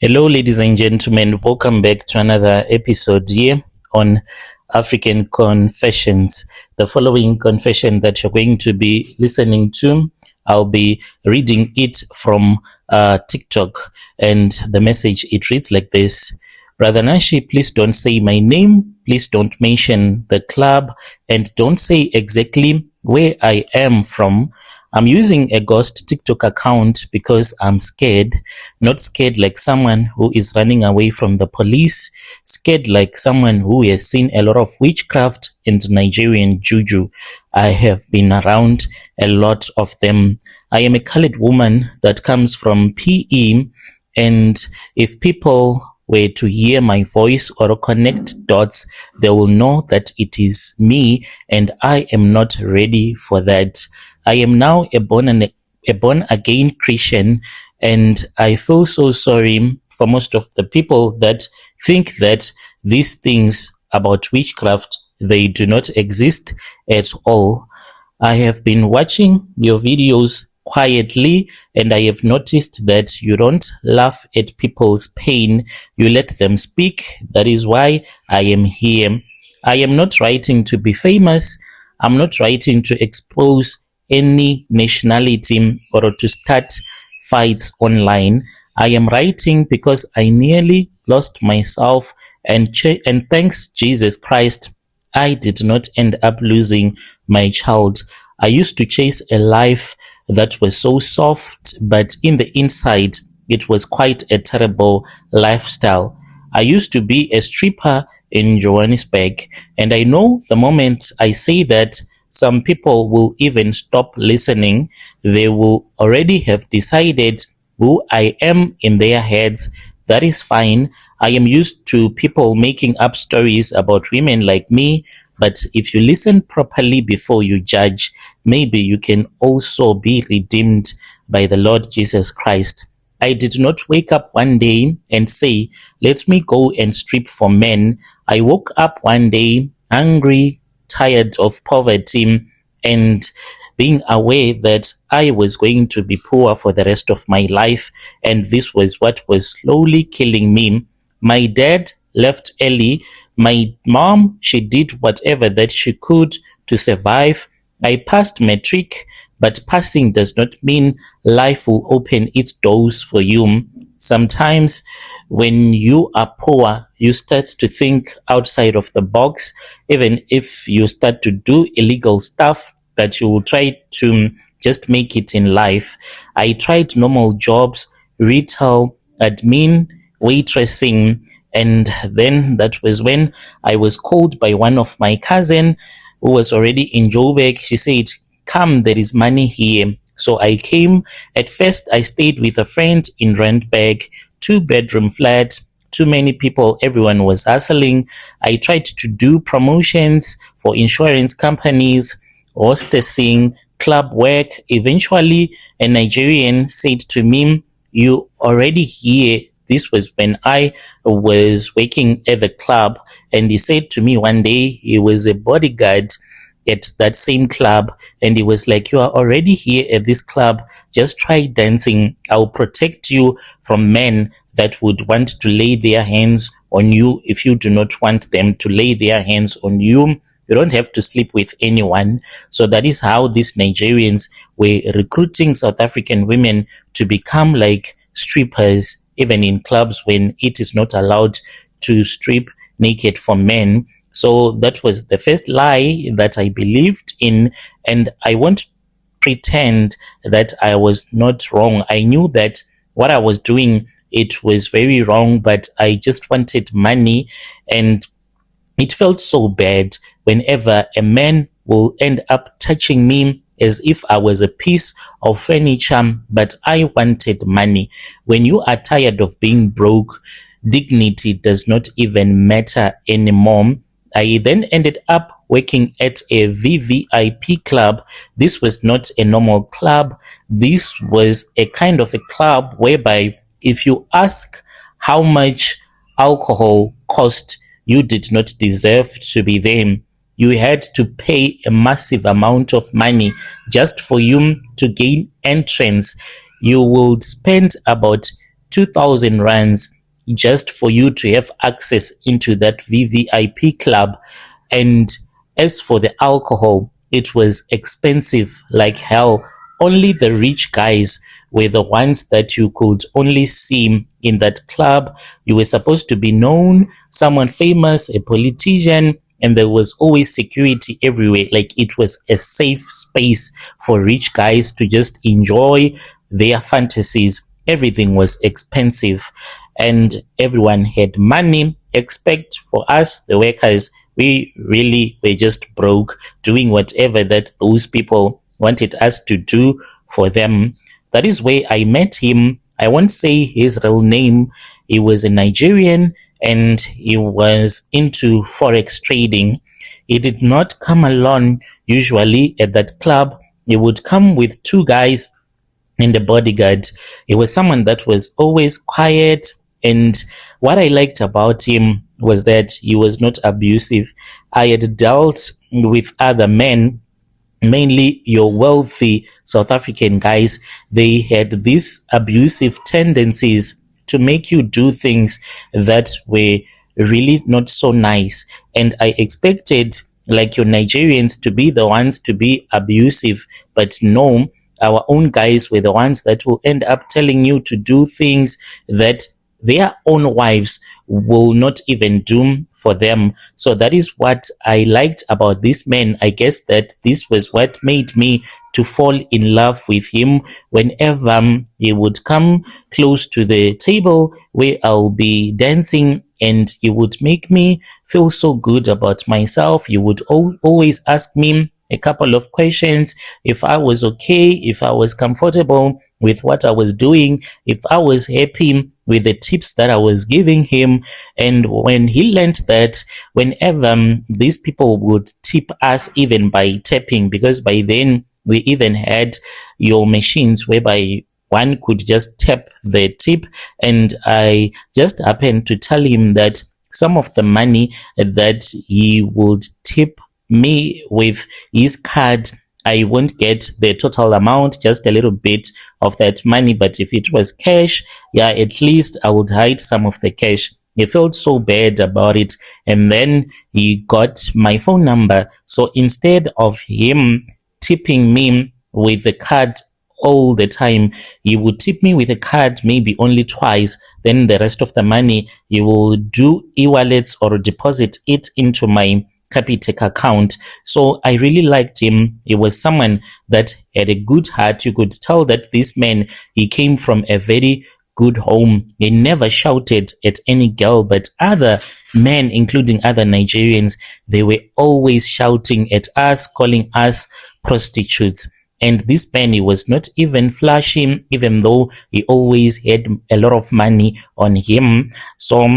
Hello, ladies and gentlemen. Welcome back to another episode here on African Confessions. The following confession that you're going to be listening to, I'll be reading it from TikTok, and the message, it reads like this. Brother Nashi, please don't say my name. Please don't mention the club, and don't say exactly where I am from. I'm using a ghost TikTok account because I'm scared. Not scared like someone who is running away from the police. Scared like someone who has seen a lot of witchcraft and Nigerian juju. I have been around a lot of them. I am a colored woman that comes from PE, and if people were to hear my voice or connect dots, they will know that it is me, and I am not ready for that. I am now a born again Christian, and I feel so sorry for most of the people that think that these things about witchcraft, they do not exist at all. I have been watching your videos quietly, and I have noticed that you don't laugh at people's pain. You let them speak. That is why I am here. I am not writing to be famous. I'm not writing to expose any nationality or to start fights online. I am writing because I nearly lost myself, and thanks Jesus Christ, I did not end up losing my child. I used to chase a life that was so soft, but in the inside, it was quite a terrible lifestyle. I used to be a stripper in Johannesburg, and I know the moment I say that, some people will even stop listening. They will already have decided who I am in their heads. That is fine. I am used to people making up stories about women like me, but if you listen properly before you judge, maybe you can also be redeemed by the Lord Jesus Christ. I did not wake up one day and say, let me go and strip for men. I woke up one day hungry, tired of poverty, and being aware that I was going to be poor for the rest of my life, and this was what was slowly killing me. My dad left early. My mom, she did whatever that she could to survive. I passed matric, but passing does not mean life will open its doors for you. Sometimes when you are poor, you start to think outside of the box, even if you start to do illegal stuff that you will try to just make it in life. I tried normal jobs, retail, admin, waitressing, and then that was when I was called by one of my cousin who was already in Joburg. She said, come, there is money here. So I came. At first, I stayed with a friend in Randburg, 2-bedroom flat, too many people, everyone was hustling. I tried to do promotions for insurance companies, hostessing, club work. Eventually, a Nigerian said to me, you already here. This was when I was working at the club, and he said to me one day, he was a bodyguard at that same club, and he was like, you are already here at this club, just try dancing. I'll protect you from men that would want to lay their hands on you. If you do not want them to lay their hands on you, you don't have to sleep with anyone. So that is how these Nigerians were recruiting South African women to become like strippers, even in clubs when it is not allowed to strip naked for men. So that was the first lie that I believed in, and I won't pretend that I was not wrong. I knew that what I was doing, it was very wrong, but I just wanted money, and it felt so bad whenever a man will end up touching me as if I was a piece of furniture, but I wanted money. When you are tired of being broke, dignity does not even matter anymore. I then ended up working at a VVIP club. This was not a normal club. This was a kind of a club whereby if you ask how much alcohol cost, you did not deserve to be there. You had to pay a massive amount of money just for you to gain entrance. You would spend about 2,000 rands just for you to have access into that VVIP club. And as for the alcohol, it was expensive like hell. Only the rich guys were the ones that you could only see in that club. You were supposed to be known, someone famous, a politician, and there was always security everywhere. Like, it was a safe space for rich guys to just enjoy their fantasies. Everything was expensive and everyone had money, except for us, the workers. We really were just broke, doing whatever that those people wanted us to do for them. That is where I met him. I won't say his real name. He was a Nigerian and he was into Forex trading. He did not come alone. Usually at that club, he would come with two guys and a bodyguard. He was someone that was always quiet. And what I liked about him was that he was not abusive. I had dealt with other men, mainly your wealthy South African guys. They had these abusive tendencies to make you do things that were really not so nice. And I expected like your Nigerians to be the ones to be abusive, but no, our own guys were the ones that will end up telling you to do things that their own wives will not even do for them. So that is what I liked about this man. I guess that this was what made me to fall in love with him. Whenever he would come close to the table where I'll be dancing, and he would make me feel so good about myself. He would always ask me a couple of questions, if I was okay, if I was comfortable with what I was doing, if I was happy with the tips that I was giving him. And when he learned that whenever these people would tip us even by tapping, because by then we even had your machines whereby one could just tap the tip, and I just happened to tell him that some of the money that he would tip me with his card, I won't get the total amount, just a little bit of that money. But if it was cash, yeah, at least I would hide some of the cash. He felt so bad about it. And then he got my phone number. So instead of him tipping me with the card all the time, he would tip me with a card maybe only twice. Then the rest of the money, he will do e-wallets or deposit it into my Capitec account. So I really liked him. He was someone that had a good heart. You could tell that this man, he came from a very good home. He never shouted at any girl, but other men, including other Nigerians, they were always shouting at us, calling us prostitutes. And this man, he was not even flashing, even though he always had a lot of money on him. So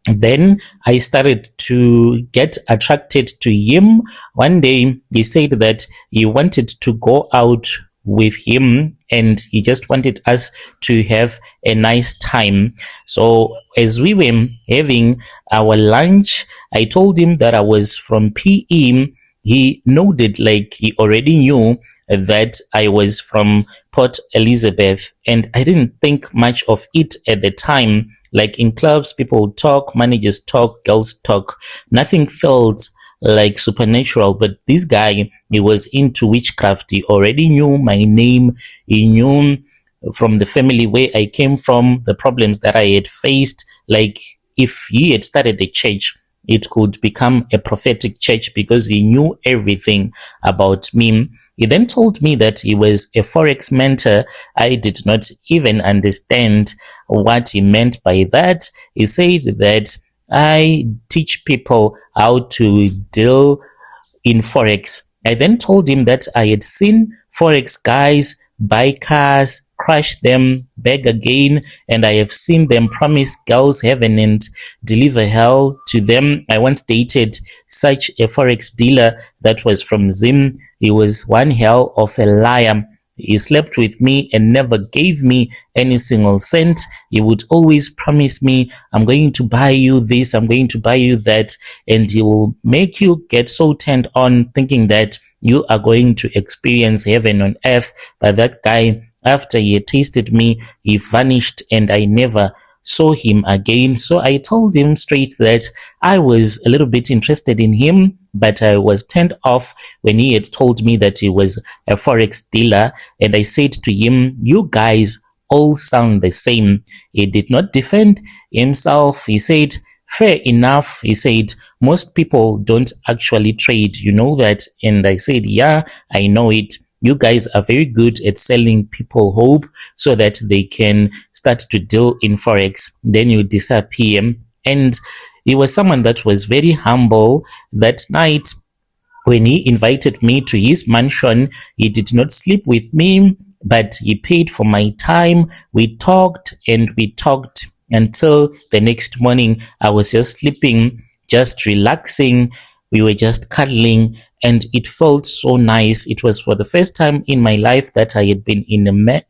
then I started to get attracted to him. One day he said that he wanted to go out with him and he just wanted us to have a nice time. So as we were having our lunch, I told him that I was from PE. He nodded like he already knew that I was from Port Elizabeth, and I didn't think much of it at the time. Like in clubs, people talk, managers talk, girls talk. Nothing felt like supernatural, but this guy, he was into witchcraft. He already knew my name. He knew from the family where I came from, the problems that I had faced. Like if he had started a church, it could become a prophetic church because he knew everything about me. He then told me that he was a Forex mentor. I did not even understand what he meant by that. He said that I teach people how to deal in Forex. I then told him that I had seen Forex guys buy cars, crash them, beg again, and I have seen them promise girls heaven and deliver hell to them. I once dated such a Forex dealer that was from Zim. He was one hell of a liar. He slept with me and never gave me any single cent. He would always promise me, I'm going to buy you this, I'm going to buy you that, and he will make you get so turned on thinking that you are going to experience heaven on earth. But that guy, After he had tasted me, he vanished and I never saw him again. So I told him straight that I was a little bit interested in him, but I was turned off when he had told me that he was a Forex dealer. And I said to him, you guys all sound the same. He did not defend himself. He said, fair enough. He said, most people don't actually trade. You know that? And I said, yeah, I know it. You guys are very good at selling people hope so that they can start to deal in Forex. Then you disappear. And he was someone that was very humble. That night, when he invited me to his mansion, he did not sleep with me, but he paid for my time. We talked and we talked until the next morning. I was just sleeping, just relaxing. We were just cuddling, and it felt so nice. It was for the first time in my life that I had been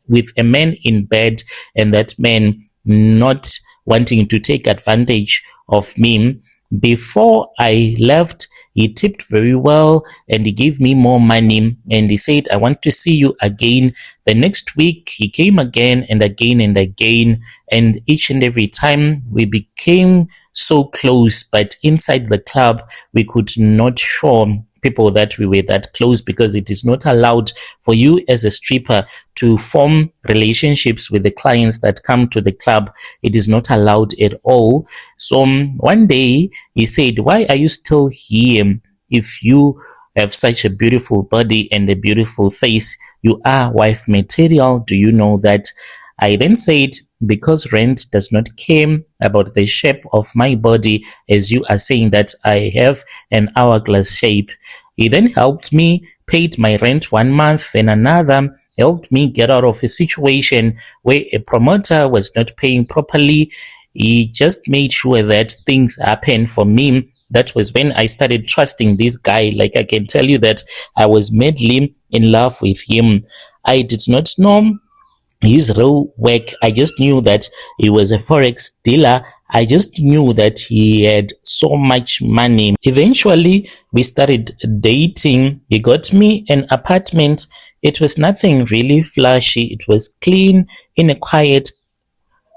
with a man in bed, and that man not wanting to take advantage of me. Before I left, he tipped very well and he gave me more money, and he said, I want to see you again. The next week he came again and again and again, and each and every time we became so close, but inside the club we could not show people that we were that close, because it is not allowed for you as a stripper to form relationships with the clients that come to the club. It is not allowed at all. So one day he said, why are you still here if you have such a beautiful body and a beautiful face? You are wife material. Do you know that? I then said, because rent does not care about the shape of my body, as you are saying that I have an hourglass shape. He then helped me, paid my rent 1 month, then another, helped me get out of a situation where a promoter was not paying properly. He just made sure that things happen for me. That was when I started trusting this guy. Like, I can tell you that I was madly in love with him. I did not know his real work. I just knew that he was a Forex dealer. I just knew that he had so much money. Eventually, we started dating. He got me an apartment. It was nothing really flashy. It was clean, in a quiet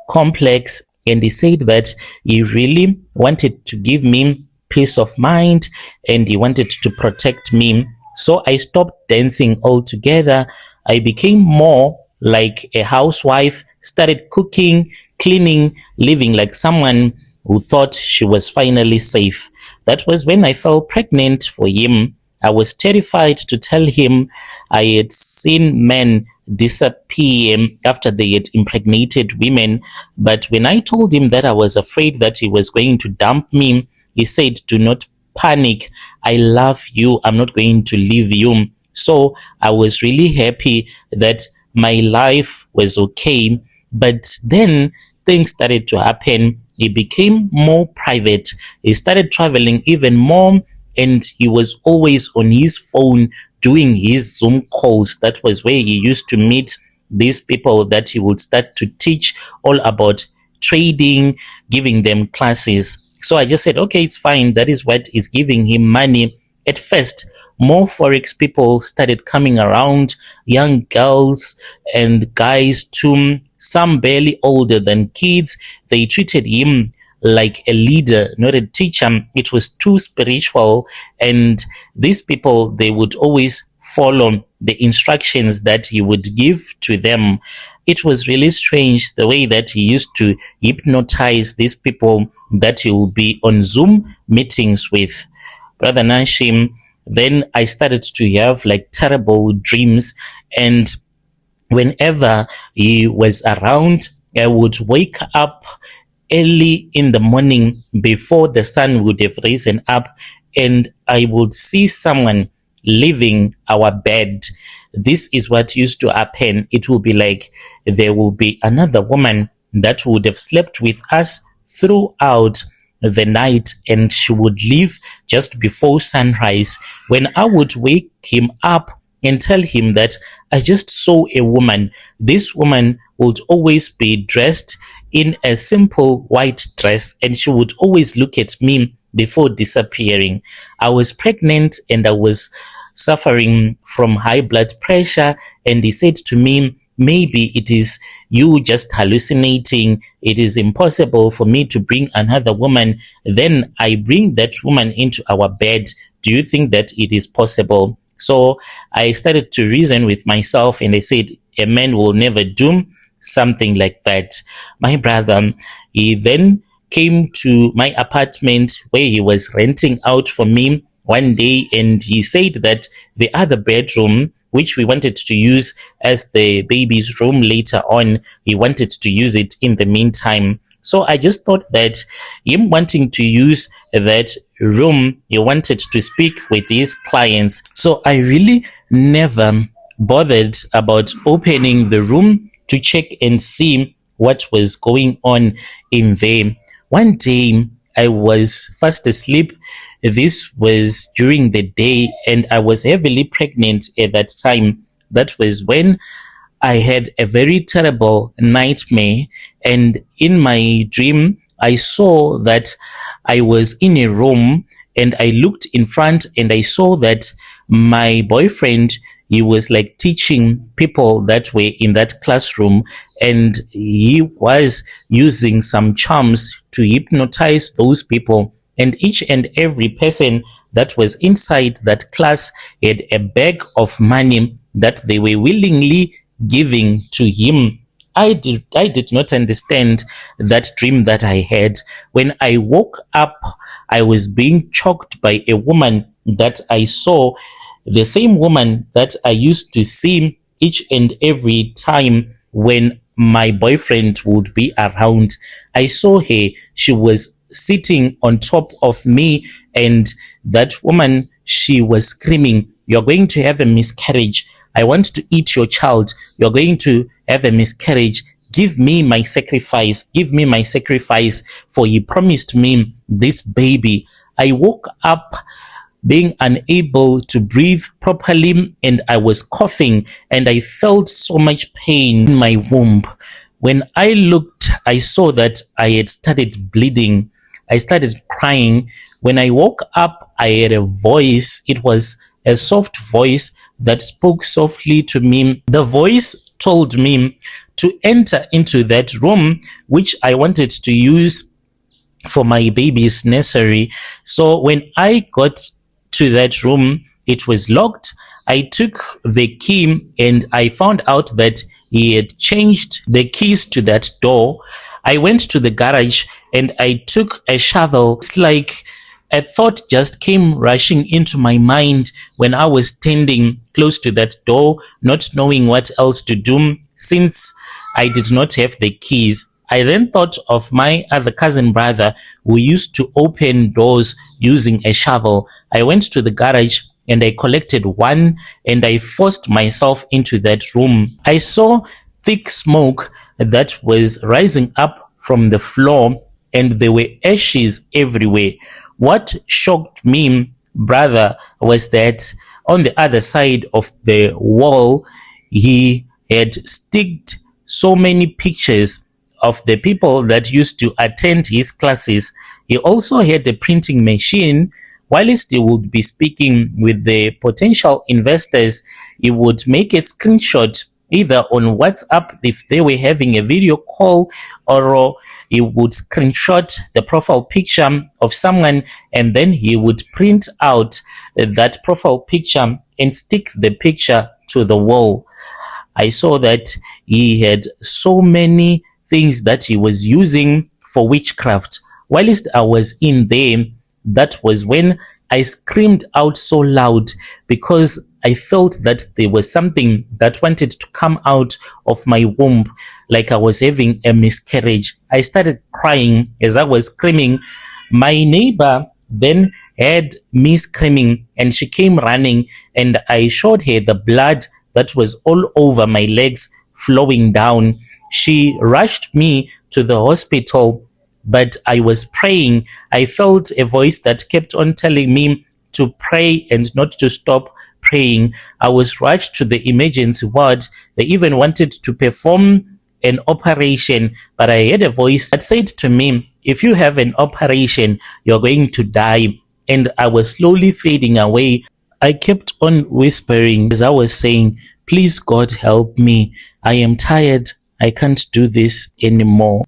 complex, and he said that he really wanted to give me peace of mind and he wanted to protect me. So I stopped dancing altogether. I became more like a housewife, started cooking, cleaning, living like someone who thought she was finally safe. That was when I fell pregnant for him. I was terrified to tell him I had seen men disappear after they had impregnated women. But when I told him that I was afraid that he was going to dump me, he said, do not panic. I love you. I'm not going to leave you. So I was really happy that my life was okay. But then things started to happen. He became more private. He started traveling even more, and he was always on his phone doing his Zoom calls. That was where he used to meet these people that he would start to teach all about trading, giving them classes. So I just said, okay, it's fine. That is what is giving him money. At first, more Forex people started coming around, young girls and guys too, some barely older than kids. They treated him like a leader, not a teacher. It was too spiritual, and these people, they would always follow the instructions that he would give to them. It was really strange the way that he used to hypnotize these people that he will be on Zoom meetings with. Brother Nashim, then I started to have like terrible dreams, and whenever he was around, I would wake up early in the morning before the sun would have risen up, and I would see someone leaving our bed. This is what used to happen. It will be like there will be another woman that would have slept with us throughout the night, and she would leave just before sunrise. When I would wake him up and tell him that I just saw a woman, this woman would always be dressed in a simple white dress, and she would always look at me before disappearing. I was pregnant and I was suffering from high blood pressure, and he said to me, maybe it is you just hallucinating. It is impossible for me to bring another woman. Then I bring that woman into our bed. Do you think that it is possible? So I started to reason with myself, and I said, a man will never do something like that. My brother, he then came to my apartment where he was renting out for me one day, and he said that the other bedroom, which we wanted to use as the baby's room later on, he wanted to use it in the meantime. So I just thought that him wanting to use that room, he wanted to speak with his clients. So I really never bothered about opening the room to check and see what was going on in there. One day I was fast asleep. This was during the day, and I was heavily pregnant at that time. That was when I had a very terrible nightmare, and in my dream, I saw that I was in a room, and I looked in front and I saw that my boyfriend, he was like teaching people that were in that classroom, and he was using some charms to hypnotize those people. And each and every person that was inside that class had a bag of money that they were willingly giving to him. I did not understand that dream that I had. When I woke up, I was being choked by a woman that I saw, the same woman that I used to see each and every time when my boyfriend would be around. I saw her. She was sitting on top of me, and that woman, she was screaming, "You're going to have a miscarriage. I want to eat your child. You're going to have a miscarriage. Give me my sacrifice. Give me my sacrifice, for he promised me this baby." I woke up being unable to breathe properly, and I was coughing, and I felt so much pain in my womb. When I looked, I saw that I had started bleeding. I started crying. When I woke up, I had a voice. It was a soft voice that spoke softly to me. The voice told me to enter into that room, which I wanted to use for my baby's nursery. So when I got to that room, it was locked. I took the key, and I found out that he had changed the keys to that door. I went to the garage and I took a shovel. It's like a thought just came rushing into my mind when I was standing close to that door, not knowing what else to do since I did not have the keys. I then thought of my other cousin brother who used to open doors using a shovel. I went to the garage and I collected one, and I forced myself into that room. I saw thick smoke that was rising up from the floor, and there were ashes everywhere. What shocked me, brother, was that on the other side of the wall, he had sticked so many pictures of the people that used to attend his classes. He also had a printing machine. Whilst he would be speaking with the potential investors, he would make a screenshot either on WhatsApp if they were having a video call, or he would screenshot the profile picture of someone, and then he would print out that profile picture and stick the picture to the wall. I saw that he had so many things that he was using for witchcraft. Whilst I was in there, that was when I screamed out so loud, because I felt that there was something that wanted to come out of my womb, like I was having a miscarriage. I started crying as I was screaming. My neighbor then heard me screaming, and she came running, and I showed her the blood that was all over my legs flowing down. She rushed me to the hospital, but I was praying. I felt a voice that kept on telling me to pray and not to stop praying. I was rushed to the emergency ward. They even wanted to perform an operation, but I had a voice that said to me, "If you have an operation, you're going to die." And I was slowly fading away. I kept on whispering as I was saying, Please, God, help me. I am tired. I can't do this anymore.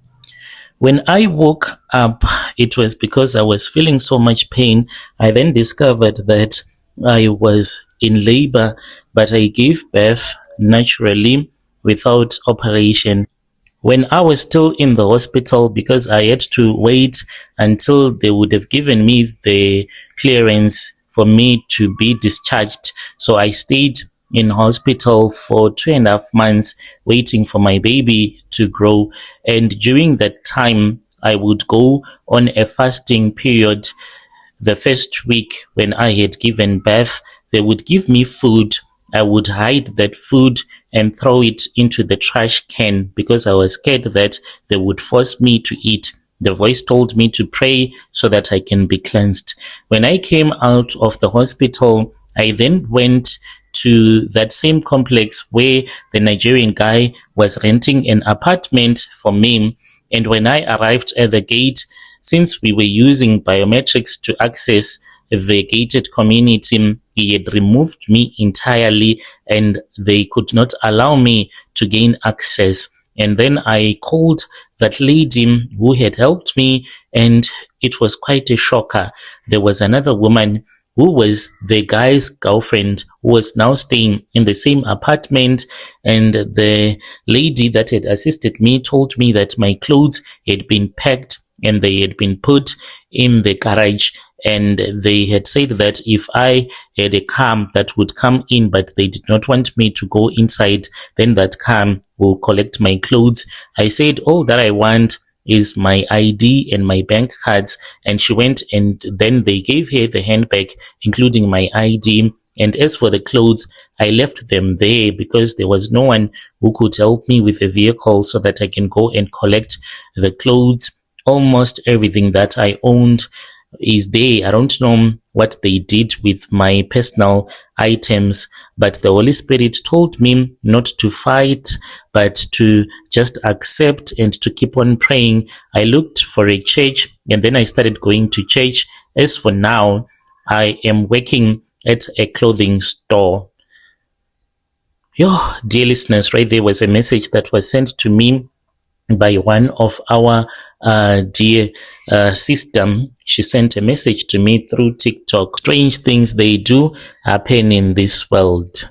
When I woke up, it was because I was feeling so much pain. I then discovered that I was in labor, but I gave birth naturally without operation. When I was still in the hospital, because I had to wait until they would have given me the clearance for me to be discharged. So I stayed in hospital for 2.5 months waiting for my baby to grow. And during that time, I would go on a fasting period. The first week when I had given birth, they would give me food. I would hide that food and throw it into the trash can because I was scared that they would force me to eat. The voice told me to pray so that I can be cleansed. When I came out of the hospital, I then went to that same complex where the Nigerian guy was renting an apartment for me. And when I arrived at the gate, since we were using biometrics to access the gated community, he had removed me entirely and they could not allow me to gain access. And then I called that lady who had helped me, and it was quite a shocker. There was another woman who was the guy's girlfriend who was now staying in the same apartment, and the lady that had assisted me told me that my clothes had been packed and they had been put in the garage, and they had said that if I had a car that would come in, but they did not want me to go inside, then that car will collect my clothes. I said all that I want is my ID and my bank cards, and she went and then they gave her the handbag including my ID. And as for the clothes, I left them there because there was no one who could help me with a vehicle so that I can go and collect the clothes. Almost everything that I owned is there. I don't know what they did with my personal items, but the Holy Spirit told me not to fight, but to just accept and to keep on praying. I looked for a church and then I started going to church. As for now, I am working at a clothing store. Yo, dear listeners, right there was a message that was sent to me by one of our dear system. She sent a message to me through TikTok. Strange things they do happen in this world.